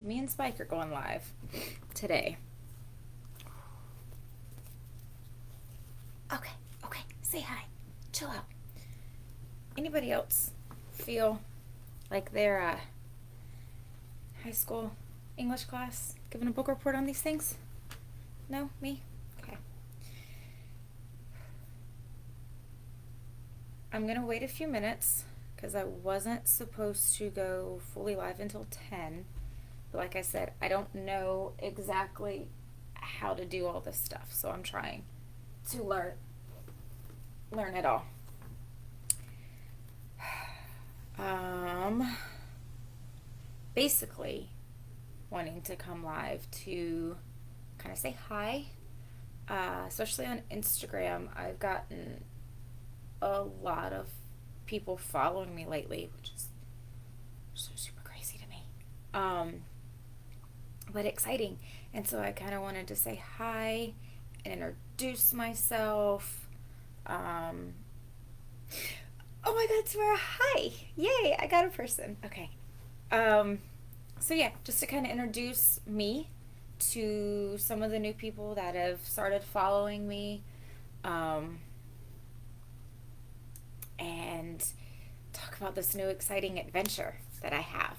Me and Spike are going live today. Okay, okay, say hi. Chill out. Anybody else feel like they're high school English class giving a book report on these things? No? Me? Okay. I'm going to wait a few minutes because I wasn't supposed to go fully live until 10. But like I said, I don't know exactly how to do all this stuff, so I'm trying to learn it all. Um, Basically, wanting to come live to kind of say hi, especially on Instagram. I've gotten a lot of people following me lately, which is so super crazy to me. But exciting. And so I kind of wanted to say hi and introduce myself. Um, oh my God, Tamara, hi! Yay, I got a person. Okay. Um, so yeah, just to kind of introduce me to some of the new people that have started following me, um, and talk about this new exciting adventure that I have.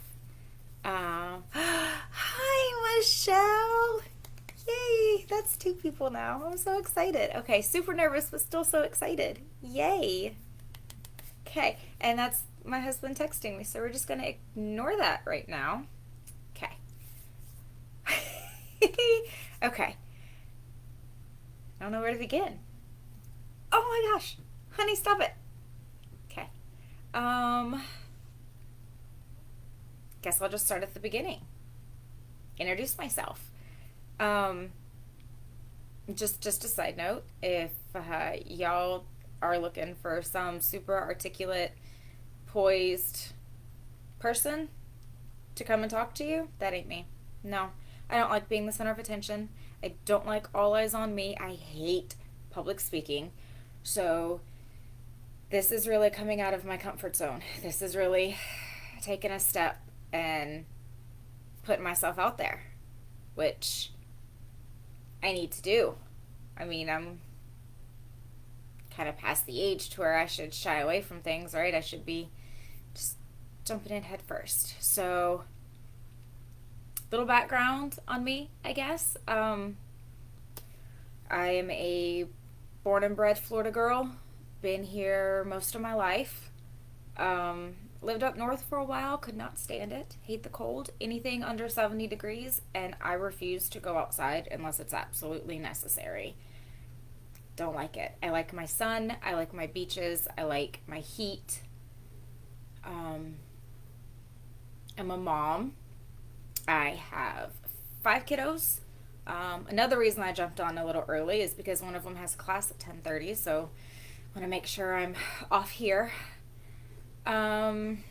Hi, Michelle! Yay! That's two people now. I'm so excited. Okay, super nervous, but still so excited. Yay! Okay, and that's my husband texting me, so we're just gonna ignore that right now. Okay. Okay. I don't know where to begin. Oh my gosh! Honey, stop it! Okay. Um, guess I'll just start at the beginning. Introduce myself. Um, just a side note, if y'all are looking for some super articulate, poised person to come and talk to you, that ain't me. No, I don't like being the center of attention. I don't like all eyes on me. I hate public speaking. So this is really coming out of my comfort zone. This is really taking a step and putting myself out there, which I need to do. I mean, I'm kind of past the age to where I should shy away from things, right? I should be just jumping in head first. So, little background on me, I guess. I am a born and bred Florida girl. Been here most of my life. Lived up north for a while, could not stand it. Hate the cold. Anything under 70 degrees, and I refuse to go outside unless it's absolutely necessary. Don't like it. I like my sun. I like my beaches. I like my heat. Um, I'm a mom. I have 5 kiddos. Another reason I jumped on a little early is because one of them has class at 10:30, so I want to make sure I'm off here. Um,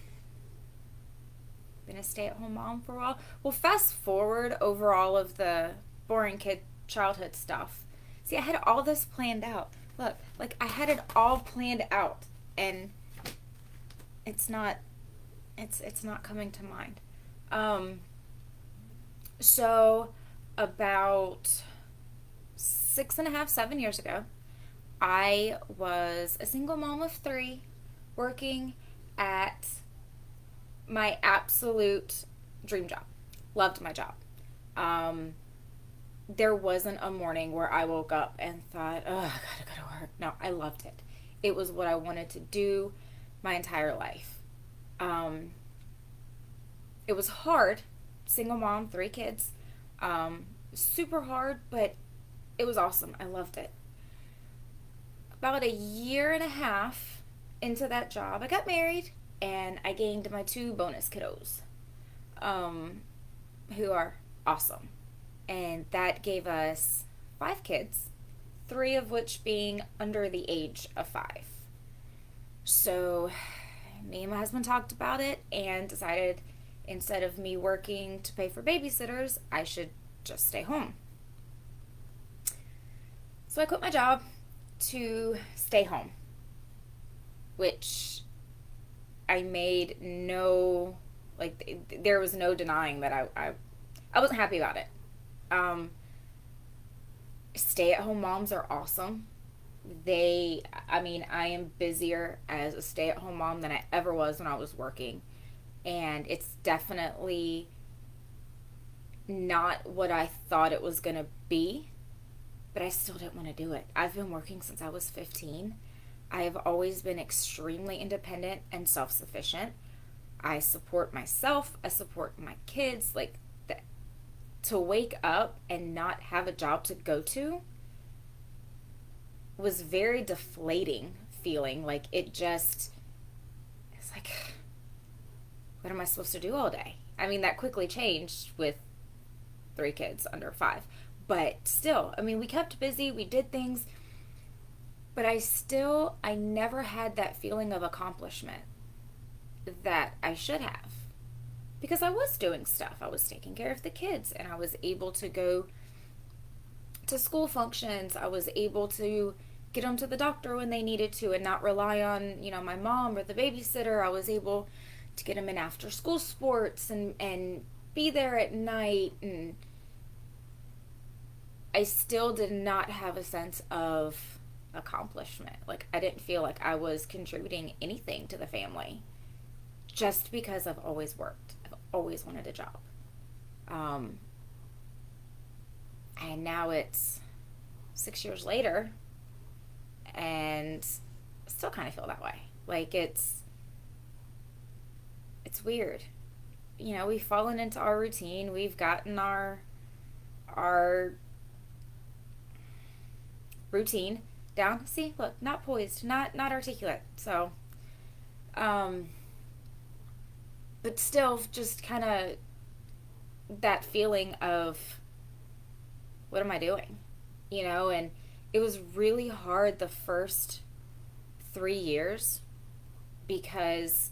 been a stay-at-home mom for a while. Well, fast forward over all of the boring kid childhood stuff. See, I had all this planned out. Look, like I had it all planned out, and it's not, it's not coming to mind. Um, so about 6.5, 7 years ago, I was a single mom of three, working at my absolute dream job. Loved my job. Um, there wasn't a morning where I woke up and thought, oh, I gotta go to work. No, I loved it. It was what I wanted to do my entire life. Um, it was hard, single mom, 3 kids. Super hard, but it was awesome. I loved it. About a year and a half into that job, I got married and I gained my 2 bonus kiddos, um, who are awesome. And that gave us 5 kids, 3 of which being under the age of 5. So, me and my husband talked about it and decided instead of me working to pay for babysitters, I should just stay home. So, I quit my job to stay home, which I made no, like, there was no denying that I I wasn't happy about it. Um, Stay-at-home moms are awesome. I mean, I am busier as a stay-at-home mom than I ever was when I was working, and it's definitely not what I thought it was gonna be, but I still didn't want to do it. I've been working since I was 15. I have always been extremely independent and self sufficient. I support myself, I support my kids. To wake up and not have a job to go to was very deflating feeling. Like, it's like, what am I supposed to do all day? I mean, that quickly changed with 3 kids under 5. But still, I mean, we kept busy, we did things, but I never had that feeling of accomplishment that I should have. Because I was doing stuff. I was taking care of the kids, and I was able to go to school functions. I was able to get them to the doctor when they needed to and not rely on, my mom or the babysitter. I was able to get them in after school sports and be there at night. And I still did not have a sense of accomplishment. Like, I didn't feel like I was contributing anything to the family just because I've always worked. I've always wanted a job. Um, and now it's 6 years later, and I still kind of feel that way. Like, it's weird. We've fallen into our routine. We've gotten our routine down. See, look, not poised, not articulate. So, um, but still, just kind of that feeling of what am I doing? And it was really hard the first 3 years because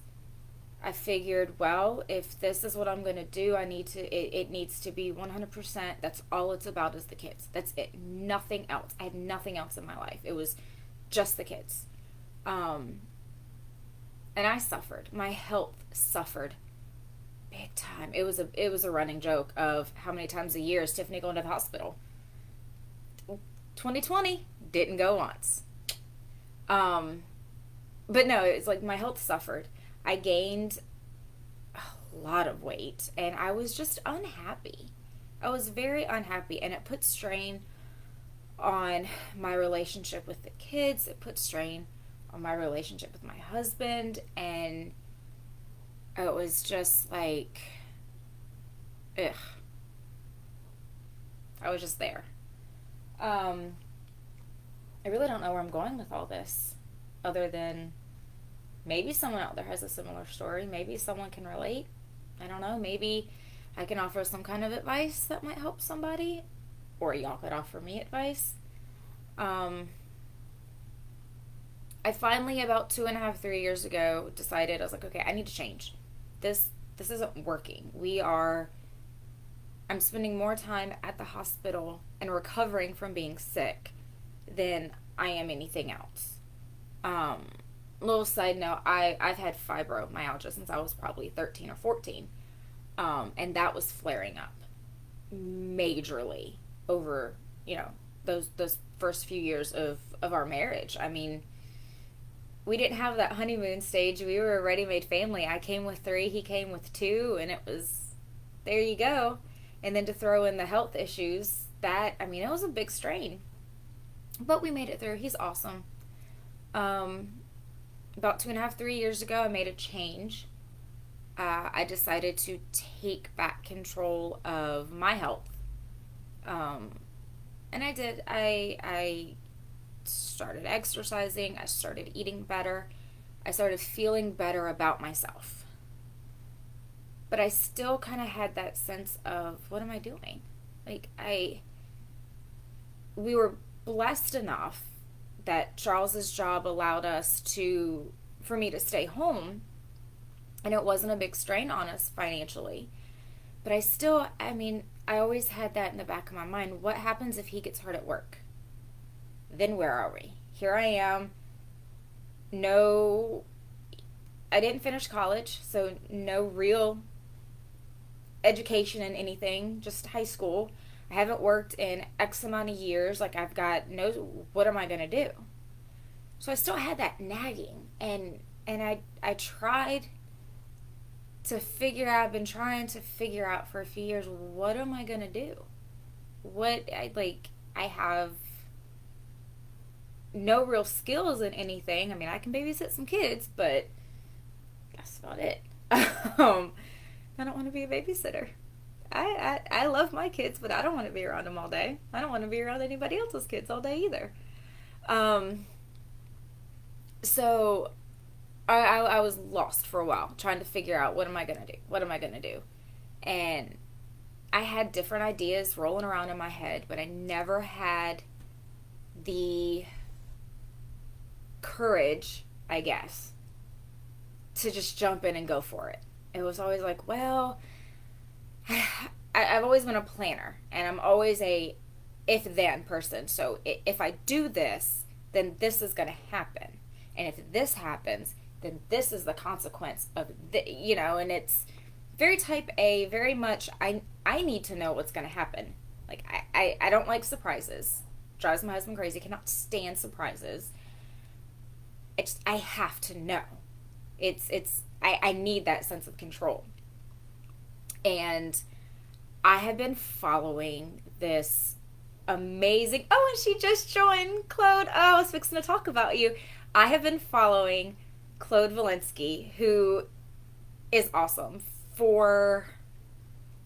I figured, well, if this is what I'm going to do, it needs to be 100%. That's all it's about is the kids. That's it. Nothing else. I had nothing else in my life. It was just the kids. Um, and I suffered. My health suffered big time. It was a running joke of how many times a year is Tiffany going to the hospital. 2020 didn't go once. Um, but no, it's like my health suffered. I gained a lot of weight and I was just unhappy. I was very unhappy, and it put strain on my relationship with the kids. It put strain on my relationship with my husband, and it was just like, ugh. I was just there. Um, I really don't know where I'm going with all this, other than maybe someone out there has a similar story. Maybe someone can relate. I don't know. Maybe I can offer some kind of advice that might help somebody, or y'all could offer me advice. Um, I finally, about 2.5, 3 years ago, decided I was like, okay, I need to change. This isn't working. I'm spending more time at the hospital and recovering from being sick than I am anything else. Um, Little side note, I've had fibromyalgia since I was probably 13 or 14. And that was flaring up majorly over, those first few years of our marriage. I mean, we didn't have that honeymoon stage. We were a ready-made family. I came with 3, he came with 2, and it was, there you go. And then to throw in the health issues, it was a big strain. But we made it through. He's awesome. Um, about 2.5, 3 years ago, I made a change. I decided to take back control of my health. Um, and I did. I started exercising. I started eating better. I started feeling better about myself. But I still kind of had that sense of, what am I doing? Like, we were blessed enough that Charles's job allowed for me to stay home, and it wasn't a big strain on us financially. But I always had that in the back of my mind. What happens if he gets hurt at work? Then where are we? Here I am. No, I didn't finish college, so no real education in anything, just high school. I haven't worked in X amount of years. Like, I've got no, what am I going to do? So I still had that nagging. And I tried to figure out, I've been trying to figure out for a few years, what am I going to do? I have no real skills in anything. I mean, I can babysit some kids, but that's about it. I don't want to be a babysitter. I love my kids, but I don't want to be around them all day. I don't want to be around anybody else's kids all day either. So I was lost for a while, trying to figure out, what am I going to do? What am I going to do? And I had different ideas rolling around in my head, but I never had the courage, I guess, to just jump in and go for it. It was always like, well, I've always been a planner, and I'm always a if-then person. So if I do this, then this is going to happen. And if this happens, then this is the consequence of and it's very type A, very much, I need to know what's going to happen. Like, I don't like surprises. Drives my husband crazy. Cannot stand surprises. I have to know. I need that sense of control. And I have been following this amazing, oh, and she just joined, Claude. Oh, I was fixing to talk about you. I have been following Claude Walensky, who is awesome, for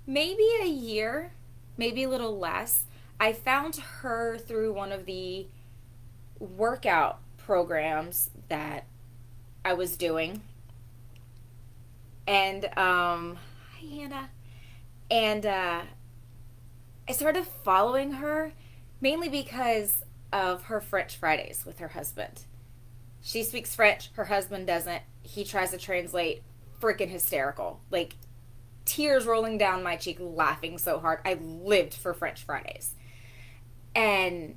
maybe a year, maybe a little less. I found her through one of the workout programs that I was doing. And, hi, Hannah. And I started following her mainly because of her French Fridays with her husband. She speaks French, her husband doesn't. He tries to translate, freaking hysterical. Like, tears rolling down my cheek, laughing so hard. I lived for French Fridays. And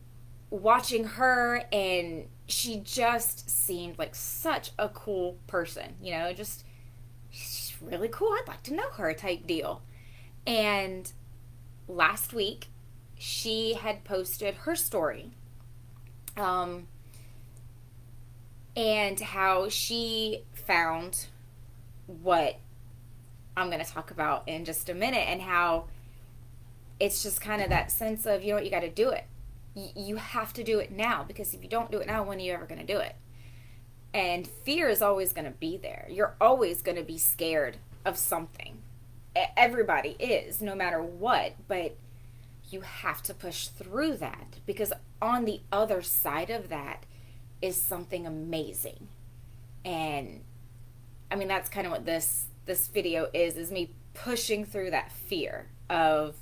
watching her, and she just seemed like such a cool person. Just, she's really cool. I'd like to know her type deal. And last week, she had posted her story, and how she found what I'm going to talk about in just a minute, and how it's just kind of that sense of, you got to do it. You have to do it now, because if you don't do it now, when are you ever going to do it? And fear is always going to be there. You're always going to be scared of something. Everybody is, no matter what, but you have to push through that, because on the other side of that is something amazing. And I mean, that's kind of what this video is me pushing through that fear of,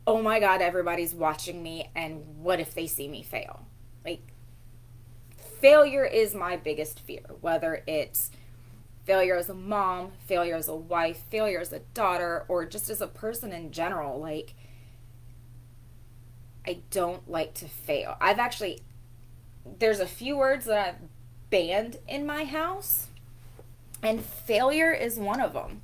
oh my God, everybody's watching me, and what if they see me fail? Like, failure is my biggest fear, whether it's failure as a mom, failure as a wife, failure as a daughter, or just as a person in general. Like, I don't like to fail. There's a few words that I've banned in my house, and failure is one of them.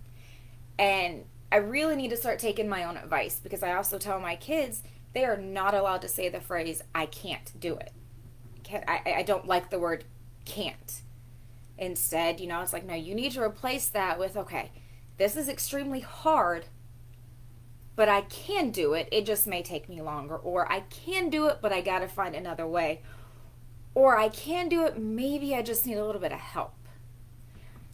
And I really need to start taking my own advice, because I also tell my kids they are not allowed to say the phrase, I can't do it. I don't like the word can't. Instead, it's like, no, you need to replace that with, okay, this is extremely hard, but I can do it. It just may take me longer. Or I can do it, but I got to find another way. Or I can do it, maybe I just need a little bit of help.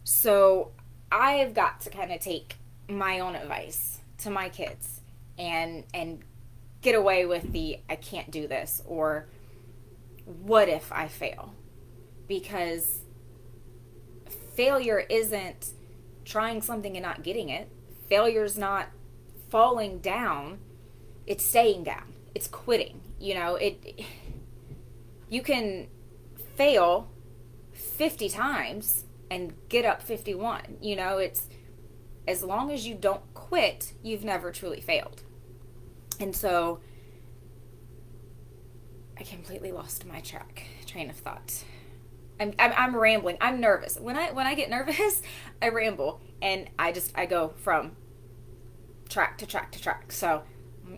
So I've got to kind of take my own advice to my kids and get away with the I can't do this, or what if I fail? Because failure isn't trying something and not getting it. Failure's not falling down. It's staying down. It's quitting. You can fail 50 times and get up 51. It's, as long as you don't quit, you've never truly failed. And so I completely lost my train of thought. I'm rambling. I'm nervous. When I get nervous, I ramble, and I go from track to track to track. So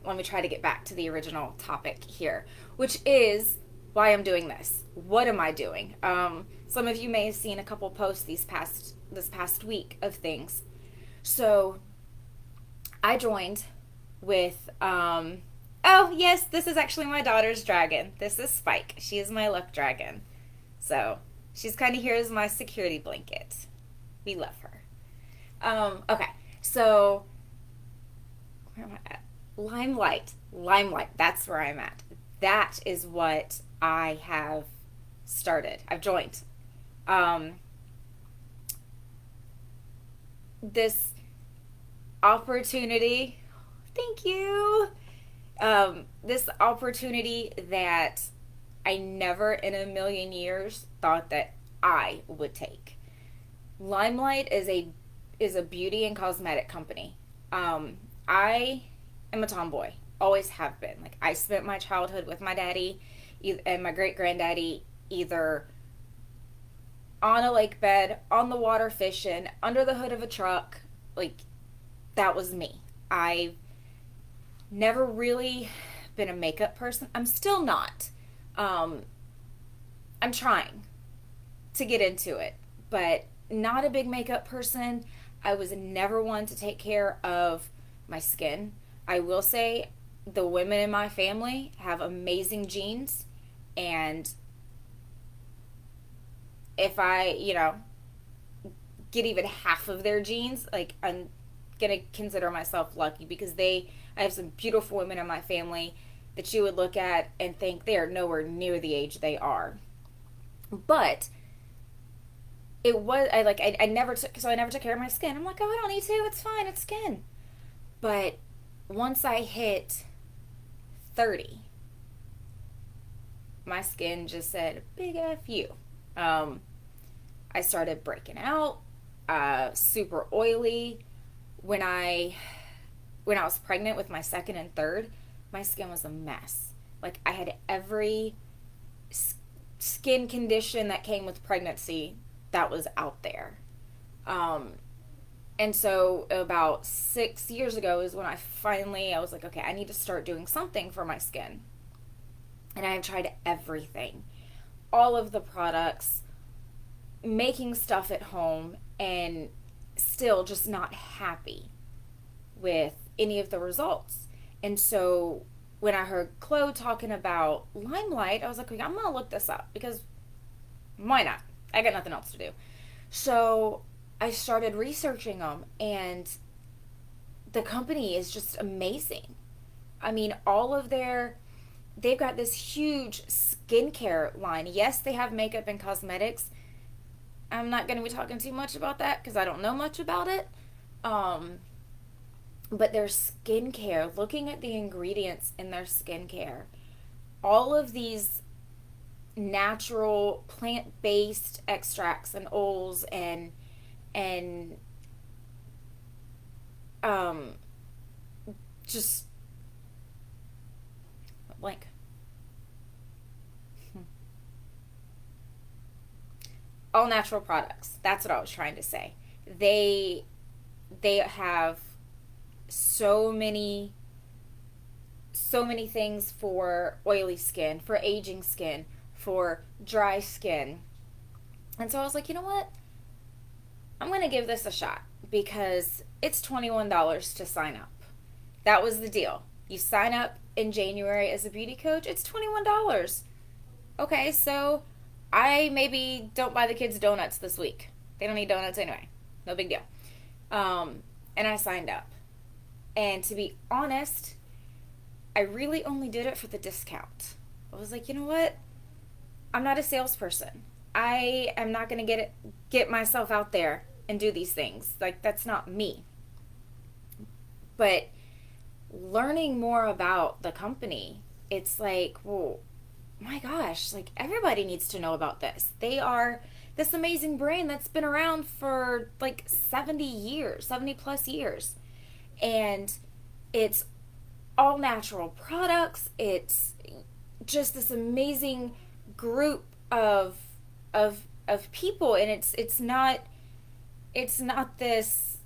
let me try to get back to the original topic here, which is why I'm doing this. What am I doing? Some of you may have seen a couple posts this past week of things. So I joined with oh yes, this is actually my daughter's dragon. This is Spike. She is my luck dragon. So she's kind of here as my security blanket. We love her. Okay, so where am I at? LimeLife. That's where I'm at. That is what I have started. I've joined. Um, this opportunity. Thank you. This opportunity that I never in a million years thought that I would take. Limelight is a beauty and cosmetic company. I am a tomboy, always have been. Like I spent my childhood with my daddy and my great granddaddy either on a lake bed, on the water fishing, under the hood of a truck. Like that was me. I never really been a makeup person. I'm still not. Um, I'm trying to get into it, but not a big makeup person. I was never one to take care of my skin. I will say the women in my family have amazing genes, and if I, get even half of their genes, like I'm gonna consider myself lucky because I have some beautiful women in my family that you would look at and think they are nowhere near the age they are. But it was I never took care of my skin. I'm like, oh, I don't need to. It's fine. It's skin. But once I hit 30, my skin just said big F you. I started breaking out, super oily. When I was pregnant with my second and third, my skin was a mess. Like I had every skin condition that came with pregnancy that was out there. Um, and so about 6 years ago is when I was like, okay, I need to start doing something for my skin. And I've tried everything, all of the products, making stuff at home, and still just not happy with any of the results. And so when I heard Chloe talking about Limelight, I was like, okay, I'm gonna look this up because why not? I got nothing else to do. So I started researching them, and the company is just amazing. I mean, they've got this huge skincare line. Yes, they have makeup and cosmetics. I'm not going to be talking too much about that because I don't know much about it. Um, but their skincare, looking at the ingredients in their skincare, all of these natural plant-based extracts and oils and um just like all natural products. That's what I was trying to say. They have so many things for oily skin, for aging skin, for dry skin. And so I was like, you know what? I'm going to give this a shot because it's $21 to sign up. That was the deal. You sign up in January as a beauty coach, it's $21. Okay, so I maybe don't buy the kids donuts this week. They don't need donuts anyway. No big deal. And I signed up. And to be honest, I really only did it for the discount. I was like, you know what? I'm not a salesperson. I am not going to get myself out there and do these things. Like that's not me. But learning more about the company, it's like, well, my gosh, like everybody needs to know about this. They are this amazing brand that's been around for like 70 years, 70 plus years. And it's all natural products. It's just this amazing group of people, and it's not this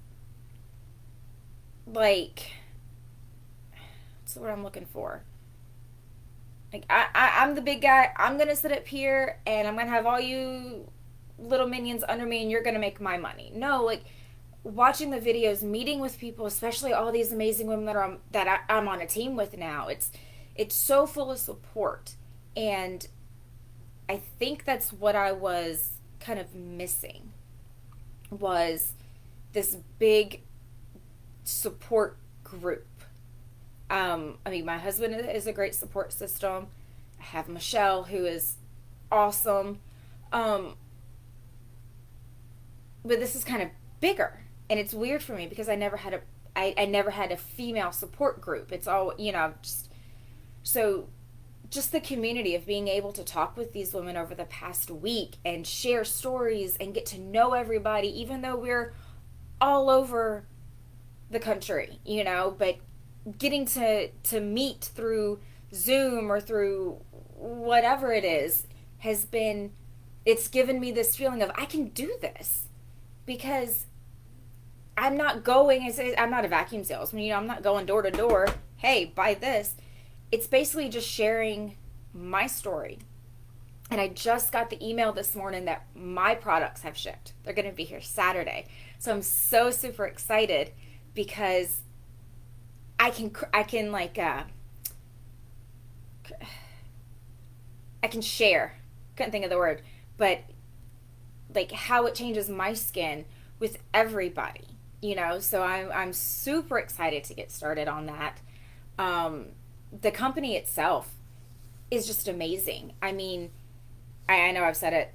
like, what's the word I'm looking for? Like, I'm the big guy. I'm going to sit up here and I'm going to have all you little minions under me and you're going to make my money. No, like, watching the videos, meeting with people, especially all these amazing women I'm on a team with now. It's so full of support. And I think that's what I was kind of missing, was this big support group. I mean, my husband is a great support system. I have Michelle, who is awesome. Um, but this is kind of bigger, and it's weird for me because I never had a female support group. It's all, so just the community of being able to talk with these women over the past week and share stories and get to know everybody, even though we're all over the country, but getting to meet through Zoom or through whatever it is it's given me this feeling of I can do this, because I'm not I'm not a vacuum salesman, I'm not going door to door, hey, buy this. It's basically just sharing my story. And I just got the email this morning that my products have shipped. They're going to be here Saturday. So I'm so super excited because I can I can share. Couldn't think of the word, but like how it changes my skin with everybody, So I'm super excited to get started on that. The company itself is just amazing. I mean, I know I've said it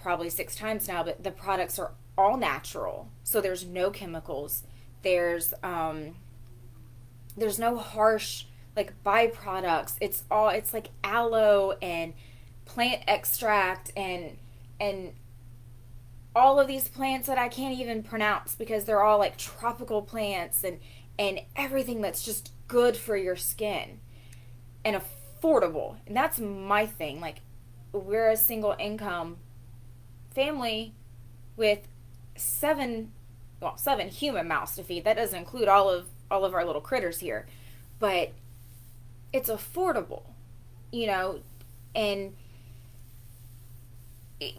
probably 6 times now, but the products are all natural. So there's no chemicals. There's no harsh like byproducts. It's like aloe and plant extract and all of these plants that I can't even pronounce because they're all like tropical plants and everything that's just good for your skin and affordable. And that's my thing. Like, we're a single income family with seven human mouths to feed. That doesn't include all of our little critters here. But it's affordable, and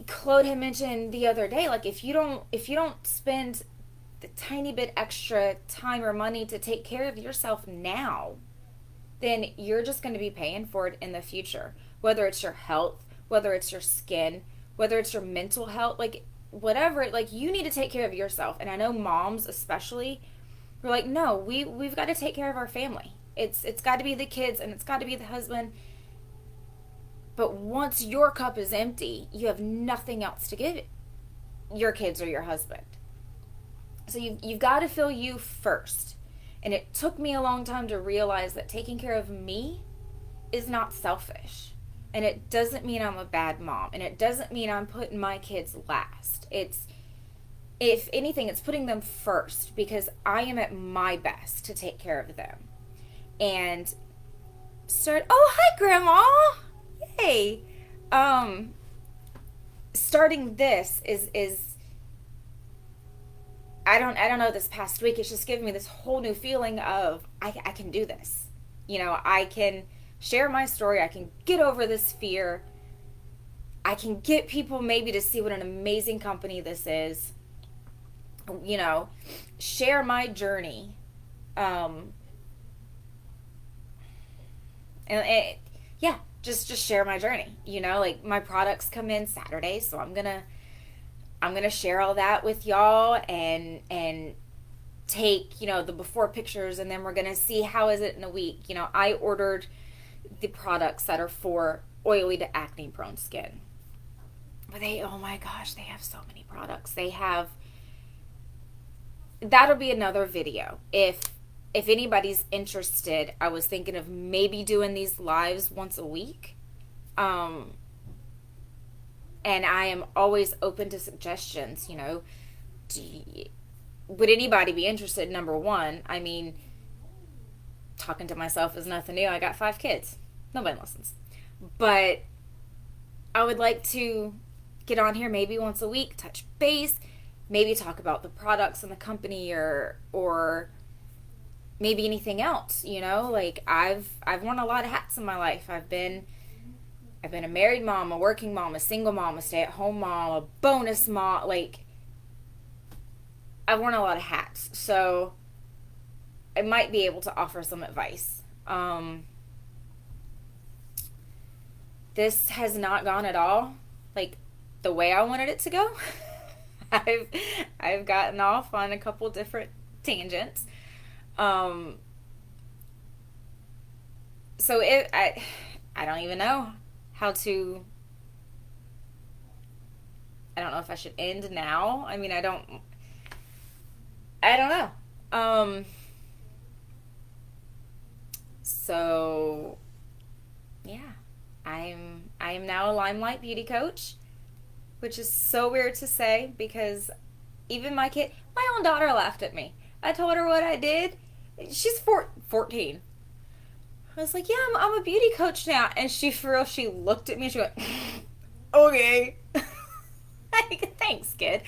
Claude had mentioned the other day, like if you don't spend the tiny bit extra time or money to take care of yourself now, then you're just going to be paying for it in the future. Whether it's your health, whether it's your skin, whether it's your mental health, like whatever, like you need to take care of yourself. And I know moms especially, we're like, no, we've got to take care of our family. It's got to be the kids and it's got to be the husband. But once your cup is empty, you have nothing else to give your kids or your husband. So you've got to fill you first. And it took me a long time to realize that taking care of me is not selfish. And it doesn't mean I'm a bad mom. And it doesn't mean I'm putting my kids last. If anything, it's putting them first because I am at my best to take care of them. And oh, hi, Grandma. Yay. Starting this is I don't know, this past week it's just given me this whole new feeling of I can do this. I can share my story. I can get over this fear. I can get people maybe to see what an amazing company this is. Share my journey. Yeah, just share my journey. Like my products come in Saturday, so I'm gonna share all that with y'all and take the before pictures, and then we're gonna see how is it in a week. I ordered the products that are for oily to acne prone skin, but oh my gosh, they have so many products. That'll be another video if anybody's interested. I was thinking of maybe doing these lives once a week. And I am always open to suggestions. Would anybody be interested? Number one, I mean, talking to myself is nothing new. I got 5 kids. Nobody listens. But I would like to get on here maybe once a week, touch base, maybe talk about the products and the company or maybe anything else, you know? Like I've worn a lot of hats in my life. I've been a married mom, a working mom, a single mom, a stay-at-home mom, a bonus mom. Like I've worn a lot of hats. So I might be able to offer some advice. This has not gone at all like the way I wanted it to go. I've I've gotten off on a couple different tangents. Um, so I don't even know how to. I don't know if I should end now. I mean, I don't know. So yeah, I am now a Limelight beauty coach, which is so weird to say because even my own daughter laughed at me. I told her what I did. She's 14. I was like, yeah, I'm a beauty coach now. And she, for real, she looked at me and she went, okay. Like, thanks, kid.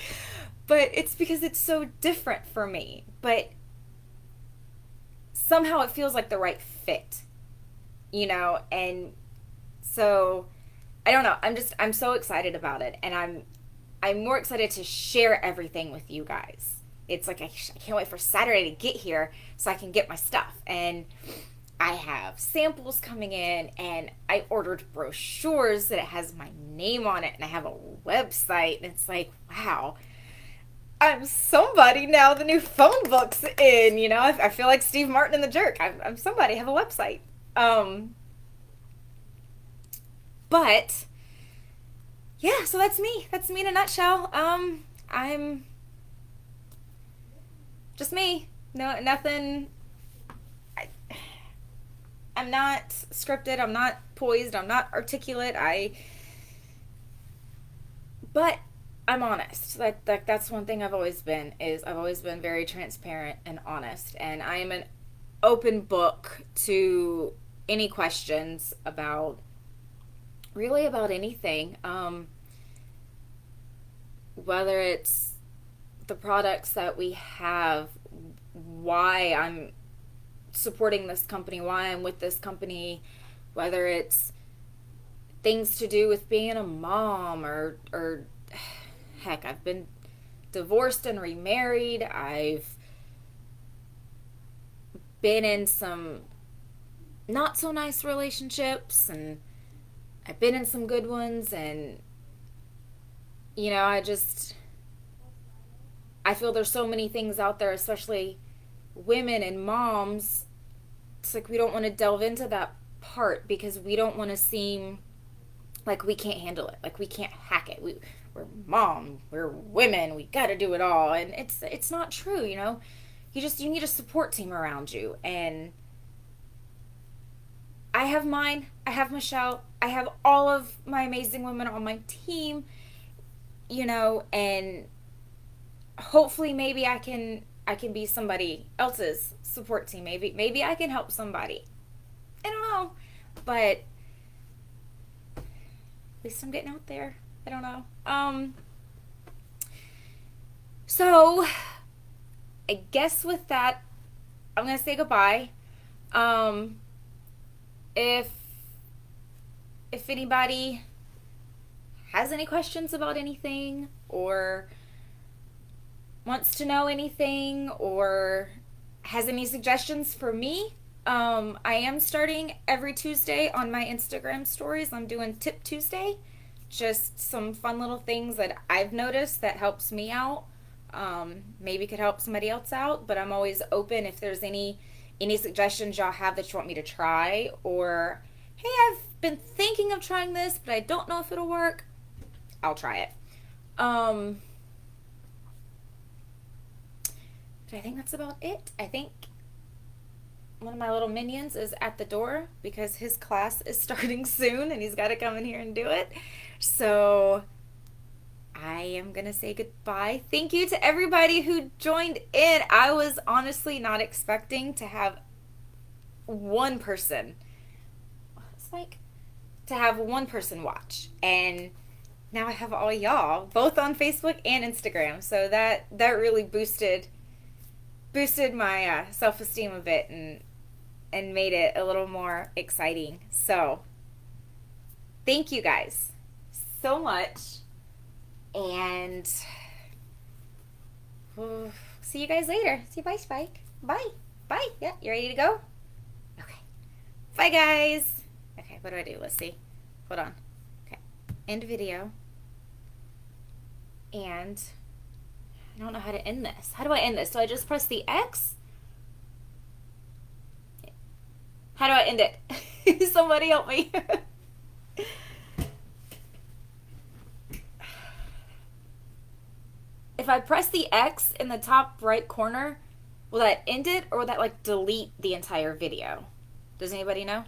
But it's because it's so different for me. But somehow it feels like the right fit, you know? And so, I don't know. I'm so excited about it. And I'm more excited to share everything with you guys. It's like I can't wait for Saturday to get here so I can get my stuff. And I have samples coming in, and I ordered brochures that it has my name on it, and I have a website, and it's like, wow, I'm somebody now. The new phone book's in, you know. I feel like Steve Martin in The Jerk. I'm somebody. I have a website. Um, but yeah, so that's me. That's me in a nutshell. I'm just me. No, nothing. I, I'm not scripted. I'm not poised. I'm not articulate. But I'm honest. That's one thing I've always been. Is I've always been very transparent and honest, and I am an open book to any questions about really about anything. Whether it's the products that we have, why I'm supporting this company, why I'm with this company, whether it's things to do with being a mom or heck, I've been divorced and remarried. I've been in some not so nice relationships and I've been in some good ones, and you know, I feel there's so many things out there, especially women and moms. It's like we don't want to delve into that part because we don't want to seem like we can't handle it, like we can't hack it. We're mom, we're women, we got to do it all, and it's not true. You know, you need a support team around you, and I have mine. I have Michelle. I have all of my amazing women on my team. You know, and hopefully maybe I can be somebody else's support team. Maybe I can help somebody. I don't know, but at least I'm getting out there. I don't know. So I guess with that, I'm gonna say goodbye. Um, if if anybody has any questions about anything or wants to know anything or has any suggestions for me, I am starting every Tuesday on my Instagram stories. I'm doing Tip Tuesday, just some fun little things that I've noticed that helps me out. Maybe could help somebody else out, but I'm always open if there's any suggestions y'all have that you want me to try, or hey, I've been thinking of trying this, but I don't know if it'll work. I'll try it. Um, but I think that's about it. I think one of my little minions is at the door because his class is starting soon and he's got to come in here and do it. So I am going to say goodbye. Thank you to everybody who joined in. I was honestly not expecting to have one person. It's like to have one person watch, and now I have all y'all both on Facebook and Instagram. So that really boosted boosted my self-esteem a bit and made it a little more exciting. So, thank you guys so much. And see you guys later. See you. Bye, Spike. Bye. Bye. Yeah, you ready to go? Okay. Bye, guys. Okay, what do I do? Let's see. Hold on. Okay. End video. And I don't know how to end this. How do I end this? Do I just press the X? How do I end it? Somebody help me. If I press the X in the top right corner, will that end it or will that like delete the entire video? Does anybody know?